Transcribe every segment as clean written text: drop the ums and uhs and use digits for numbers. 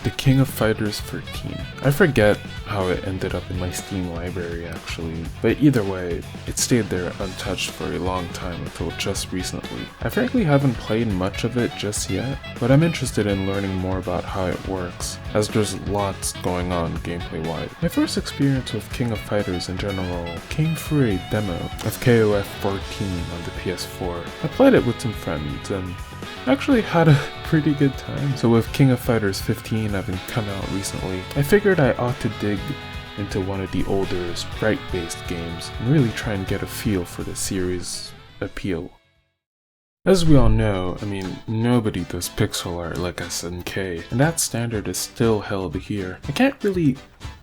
The King of Fighters 13. I forget how it ended up in my Steam library actually, but either way, it stayed there untouched for a long time until just recently. I frankly haven't played much of it just yet, but I'm interested in learning more about how it works, as there's lots going on gameplay-wise. My first experience with King of Fighters in general came through a demo of KOF 14 on the PS4. I played it with some friends and actually had a pretty good time. So with King of Fighters 15 having come out recently, I figured I ought to dig into one of the older sprite-based games and really try and get a feel for the series' appeal. As we all know, nobody does pixel art like SNK, and that standard is still held here. I can't really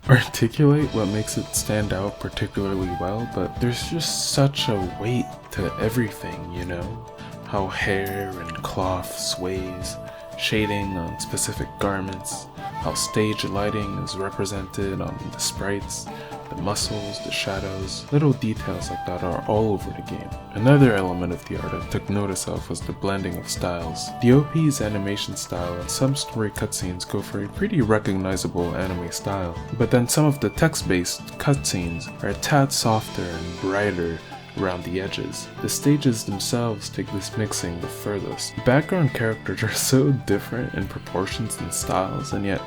articulate what makes it stand out particularly well, but there's just such a weight to everything, you know? How hair and cloth sways, shading on specific garments, how stage lighting is represented on the sprites, the muscles, the shadows, little details like that are all over the game. Another element of the art I took notice of was the blending of styles. The OP's animation style and some story cutscenes go for a pretty recognizable anime style, but then some of the text-based cutscenes are a tad softer and brighter around the edges. The stages themselves take this mixing the furthest. The background characters are so different in proportions and styles, and yet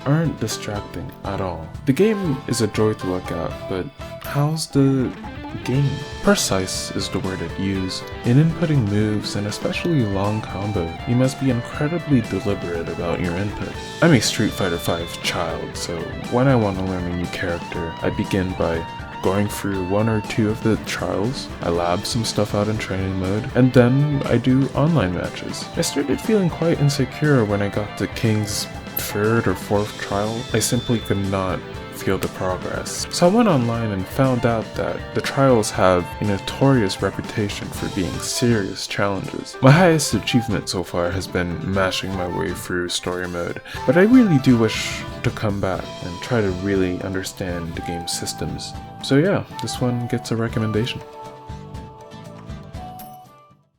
aren't distracting at all. The game is a joy to look at, but how's the game? Precise is the word I'd use. In inputting moves, and especially long combos, you must be incredibly deliberate about your input. I'm a Street Fighter V child, so when I want to learn a new character, I begin by going through one or two of the trials, I lab some stuff out in training mode, and then I do online matches. I started feeling quite insecure when I got to King's third or fourth trial. I simply could not feel the progress. So I went online and found out that the trials have a notorious reputation for being serious challenges. My highest achievement so far has been mashing my way through story mode, but I really do wish to come back and try to really understand the game's systems. So yeah, this one gets a recommendation.